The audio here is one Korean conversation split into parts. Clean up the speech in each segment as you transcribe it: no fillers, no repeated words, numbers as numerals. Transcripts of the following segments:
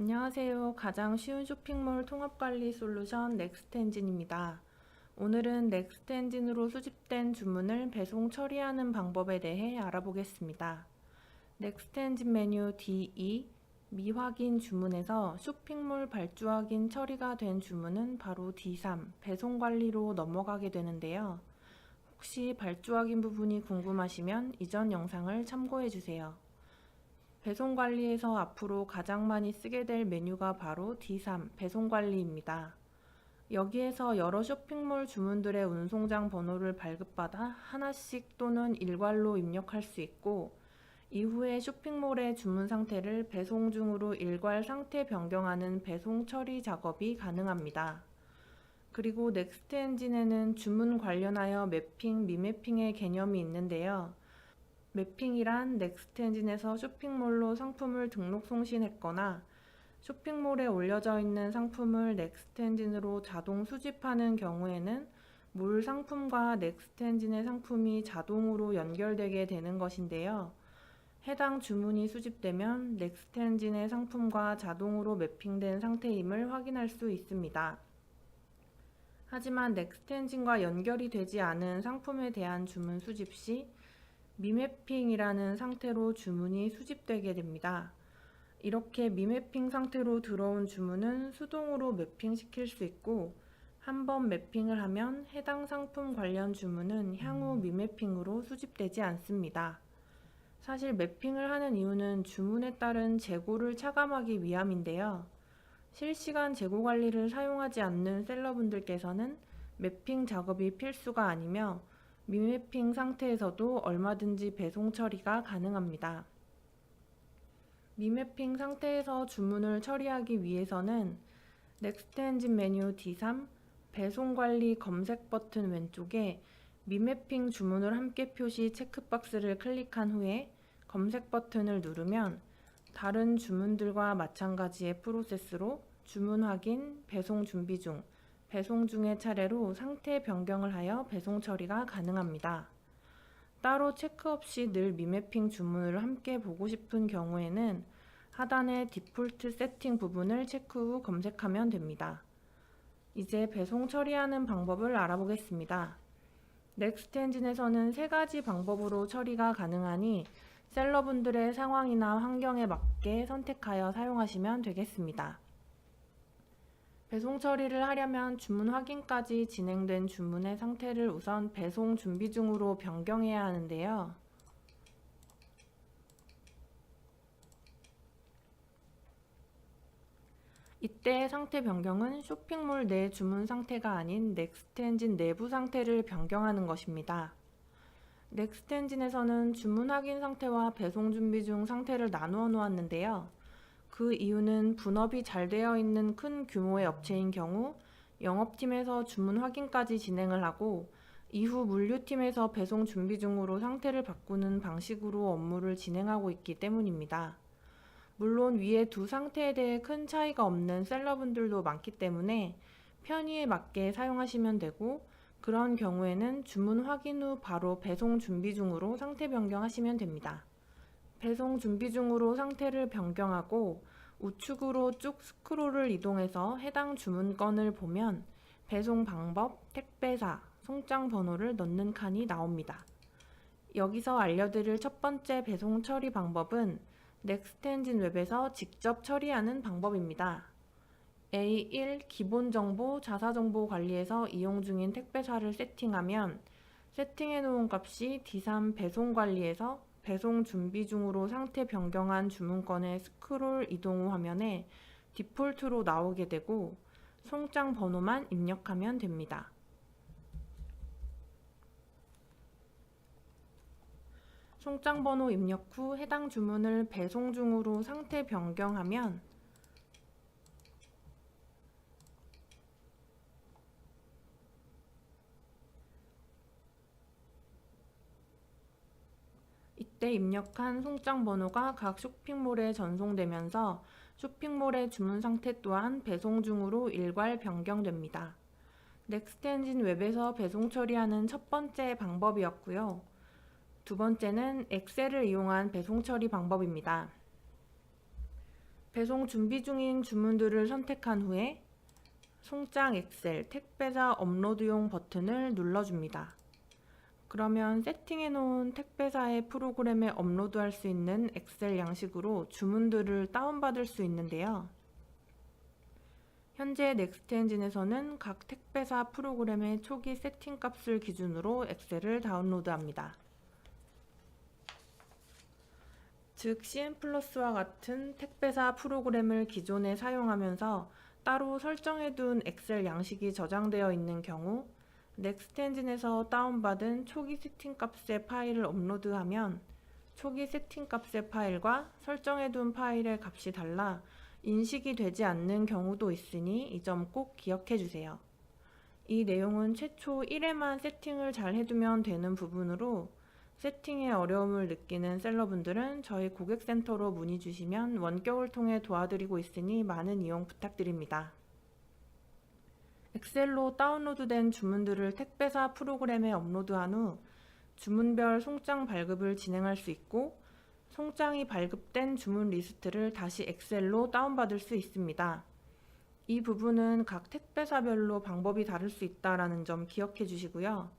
안녕하세요. 가장 쉬운 쇼핑몰 통합관리 솔루션 넥스트엔진입니다. 오늘은 넥스트엔진으로 수집된 주문을 배송 처리하는 방법에 대해 알아보겠습니다. 넥스트엔진 메뉴 D2 미확인 주문에서 쇼핑몰 발주 확인 처리가 된 주문은 바로 D3 배송 관리로 넘어가게 되는데요. 혹시 발주 확인 부분이 궁금하시면 이전 영상을 참고해 주세요. 배송 관리에서 앞으로 가장 많이 쓰게 될 메뉴가 바로 D3 배송 관리입니다. 여기에서 여러 쇼핑몰 주문들의 운송장 번호를 발급받아 하나씩 또는 일괄로 입력할 수 있고, 이후에 쇼핑몰의 주문 상태를 배송 중으로 일괄 상태 변경하는 배송 처리 작업이 가능합니다. 그리고 넥스트 엔진에는 주문 관련하여 매핑, 미매핑의 개념이 있는데요. 매핑이란 넥스트 엔진에서 쇼핑몰로 상품을 등록 송신했거나 쇼핑몰에 올려져 있는 상품을 넥스트 엔진으로 자동 수집하는 경우에는 몰 상품과 넥스트 엔진의 상품이 자동으로 연결되게 되는 것인데요. 해당 주문이 수집되면 넥스트 엔진의 상품과 자동으로 매핑된 상태임을 확인할 수 있습니다. 하지만 넥스트 엔진과 연결이 되지 않은 상품에 대한 주문 수집 시 미매핑이라는 상태로 주문이 수집되게 됩니다. 이렇게 미매핑 상태로 들어온 주문은 수동으로 매핑시킬 수 있고, 한번 매핑을 하면 해당 상품 관련 주문은 향후 미매핑으로 수집되지 않습니다. 사실 매핑을 하는 이유는 주문에 따른 재고를 차감하기 위함인데요. 실시간 재고 관리를 사용하지 않는 셀러분들께서는 매핑 작업이 필수가 아니며 미매핑 상태에서도 얼마든지 배송 처리가 가능합니다. 미매핑 상태에서 주문을 처리하기 위해서는 넥스트 엔진 메뉴 D3 배송 관리 검색 버튼 왼쪽에 미매핑 주문을 함께 표시 체크박스를 클릭한 후에 검색 버튼을 누르면 다른 주문들과 마찬가지의 프로세스로 주문 확인, 배송 준비 중, 배송 중의 차례로 상태 변경을 하여 배송 처리가 가능합니다. 따로 체크 없이 늘 미매핑 주문을 함께 보고 싶은 경우에는 하단의 디폴트 세팅 부분을 체크 후 검색하면 됩니다. 이제 배송 처리하는 방법을 알아보겠습니다. 넥스트 엔진에서는 3가지 방법으로 처리가 가능하니 셀러분들의 상황이나 환경에 맞게 선택하여 사용하시면 되겠습니다. 배송 처리를 하려면 주문 확인까지 진행된 주문의 상태를 우선 배송 준비 중으로 변경해야 하는데요. 이때의 상태 변경은 쇼핑몰 내 주문 상태가 아닌 넥스트 엔진 내부 상태를 변경하는 것입니다. 넥스트 엔진에서는 주문 확인 상태와 배송 준비 중 상태를 나누어 놓았는데요. 그 이유는 분업이 잘 되어 있는 큰 규모의 업체인 경우 영업팀에서 주문 확인까지 진행을 하고 이후 물류팀에서 배송 준비 중으로 상태를 바꾸는 방식으로 업무를 진행하고 있기 때문입니다. 물론 위의 두 상태에 대해 큰 차이가 없는 셀러분들도 많기 때문에 편의에 맞게 사용하시면 되고, 그런 경우에는 주문 확인 후 바로 배송 준비 중으로 상태 변경하시면 됩니다. 배송 준비 중으로 상태를 변경하고 우측으로 쭉 스크롤을 이동해서 해당 주문건을 보면 배송 방법, 택배사, 송장 번호를 넣는 칸이 나옵니다. 여기서 알려드릴 첫 번째 배송 처리 방법은 넥스트 엔진 웹에서 직접 처리하는 방법입니다. A1 기본 정보, 자사 정보 관리에서 이용 중인 택배사를 세팅하면 세팅해 놓은 값이 D3 배송 관리에서 배송 준비 중으로 상태 변경한 주문건의 스크롤 이동 후 화면에 디폴트로 나오게 되고 송장 번호만 입력하면 됩니다. 송장 번호 입력 후 해당 주문을 배송 중으로 상태 변경하면 이때 입력한 송장 번호가 각 쇼핑몰에 전송되면서 쇼핑몰의 주문 상태 또한 배송 중으로 일괄 변경됩니다. 넥스트 엔진 웹에서 배송 처리하는 첫 번째 방법이었고요. 두 번째는 엑셀을 이용한 배송 처리 방법입니다. 배송 준비 중인 주문들을 선택한 후에 송장 엑셀 택배자 업로드용 버튼을 눌러줍니다. 그러면 세팅해 놓은 택배사의 프로그램에 업로드할 수 있는 엑셀 양식으로 주문들을 다운받을 수 있는데요. 현재 넥스트엔진에서는 각 택배사 프로그램의 초기 세팅 값을 기준으로 엑셀을 다운로드합니다. 즉 CN플러스와 같은 택배사 프로그램을 기존에 사용하면서 따로 설정해둔 엑셀 양식이 저장되어 있는 경우 넥스트엔진에서 다운받은 초기 세팅 값의 파일을 업로드하면 초기 세팅 값의 파일과 설정해둔 파일의 값이 달라 인식이 되지 않는 경우도 있으니 이 점 꼭 기억해 주세요. 이 내용은 최초 1회만 세팅을 잘 해두면 되는 부분으로 세팅에 어려움을 느끼는 셀러분들은 저희 고객센터로 문의 주시면 원격을 통해 도와드리고 있으니 많은 이용 부탁드립니다. 엑셀로 다운로드된 주문들을 택배사 프로그램에 업로드한 후 주문별 송장 발급을 진행할 수 있고 송장이 발급된 주문 리스트를 다시 엑셀로 다운받을 수 있습니다. 이 부분은 각 택배사별로 방법이 다를 수 있다는 점 기억해 주시고요.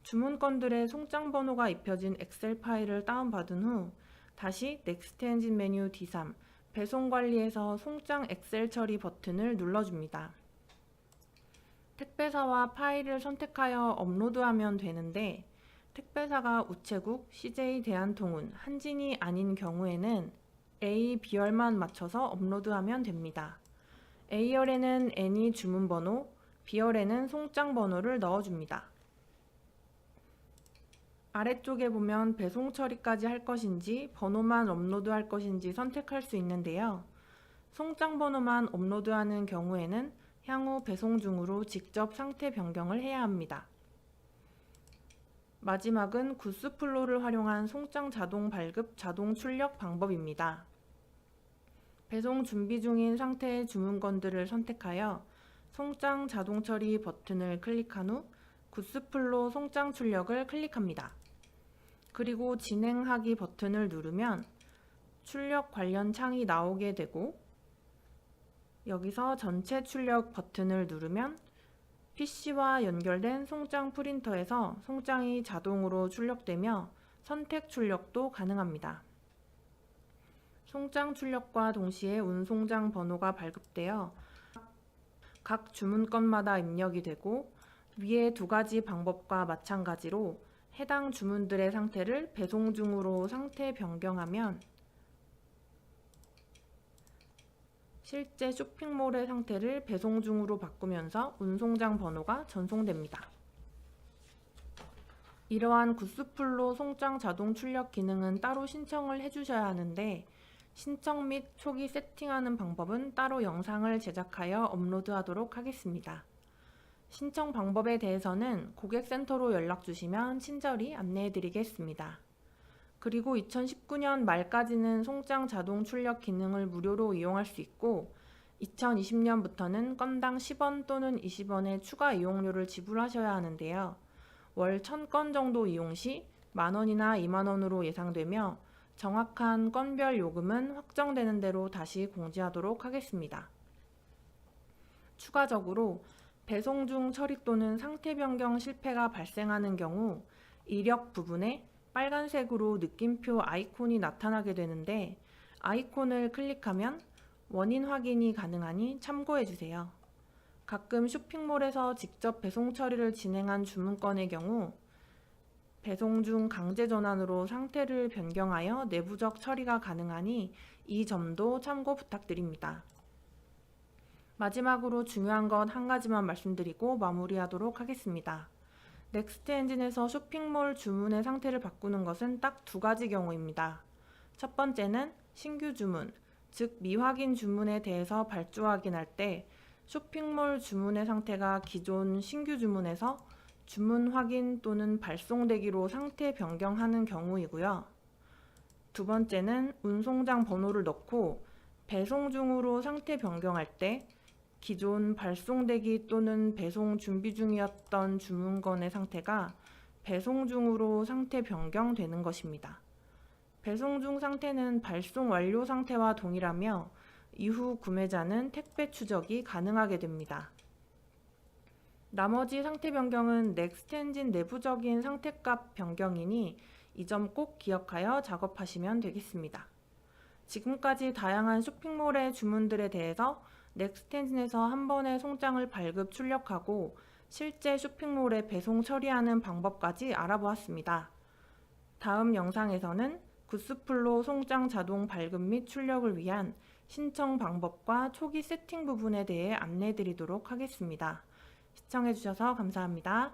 주문건들의 송장 번호가 입혀진 엑셀 파일을 다운받은 후 다시 넥스트엔진 메뉴 D3 배송 관리에서 송장 엑셀 처리 버튼을 눌러줍니다. 택배사와 파일을 선택하여 업로드하면 되는데 택배사가 우체국, CJ 대한통운, 한진이 아닌 경우에는 A, B열만 맞춰서 업로드하면 됩니다. A열에는 애니 주문번호, B열에는 송장 번호를 넣어줍니다. 아래쪽에 보면 배송 처리까지 할 것인지 번호만 업로드할 것인지 선택할 수 있는데요. 송장 번호만 업로드하는 경우에는 향후 배송 중으로 직접 상태 변경을 해야 합니다. 마지막은 구스플로우를 활용한 송장 자동 발급, 자동 출력 방법입니다. 배송 준비 중인 상태의 주문건들을 선택하여 송장 자동 처리 버튼을 클릭한 후 구스플로우 송장 출력을 클릭합니다. 그리고 진행하기 버튼을 누르면 출력 관련 창이 나오게 되고 여기서 전체 출력 버튼을 누르면 PC와 연결된 송장 프린터에서 송장이 자동으로 출력되며 선택 출력도 가능합니다. 송장 출력과 동시에 운송장 번호가 발급되어 각 주문건마다 입력이 되고 위의 두 가지 방법과 마찬가지로 해당 주문들의 상태를 배송 중으로 상태 변경하면 실제 쇼핑몰의 상태를 배송 중으로 바꾸면서 운송장 번호가 전송됩니다. 이러한 구스플로우 송장 자동 출력 기능은 따로 신청을 해주셔야 하는데 신청 및 초기 세팅하는 방법은 따로 영상을 제작하여 업로드하도록 하겠습니다. 신청 방법에 대해서는 고객센터로 연락 주시면 친절히 안내해 드리겠습니다. 그리고 2019년 말까지는 송장 자동 출력 기능을 무료로 이용할 수 있고 2020년부터는 건당 10원 또는 20원의 추가 이용료를 지불하셔야 하는데요. 월 1000건 정도 이용 시 만원이나 2만원으로 예상되며 정확한 건별 요금은 확정되는 대로 다시 공지하도록 하겠습니다. 추가적으로 배송 중 처리 또는 상태 변경 실패가 발생하는 경우 이력 부분에 빨간색으로 느낌표 아이콘이 나타나게 되는데 아이콘을 클릭하면 원인 확인이 가능하니 참고해주세요. 가끔 쇼핑몰에서 직접 배송 처리를 진행한 주문건의 경우 배송 중 강제 전환으로 상태를 변경하여 내부적 처리가 가능하니 이 점도 참고 부탁드립니다. 마지막으로 중요한 것 한 가지만 말씀드리고 마무리하도록 하겠습니다. 넥스트엔진에서 쇼핑몰 주문의 상태를 바꾸는 것은 딱 두 가지 경우입니다. 첫 번째는 신규 주문, 즉 미확인 주문에 대해서 발주 확인할 때 쇼핑몰 주문의 상태가 기존 신규 주문에서 주문 확인 또는 발송되기로 상태 변경하는 경우이고요. 두 번째는 운송장 번호를 넣고 배송 중으로 상태 변경할 때 기존 발송되기 또는 배송 준비 중이었던 주문건의 상태가 배송 중으로 상태 변경되는 것입니다. 배송 중 상태는 발송 완료 상태와 동일하며 이후 구매자는 택배 추적이 가능하게 됩니다. 나머지 상태 변경은 넥스트엔진 내부적인 상태값 변경이니 이 점 꼭 기억하여 작업하시면 되겠습니다. 지금까지 다양한 쇼핑몰의 주문들에 대해서 넥스트엔진에서 한 번에 송장을 발급 출력하고 실제 쇼핑몰에 배송 처리하는 방법까지 알아보았습니다. 다음 영상에서는 굿스플로 송장 자동 발급 및 출력을 위한 신청 방법과 초기 세팅 부분에 대해 안내드리도록 하겠습니다. 시청해주셔서 감사합니다.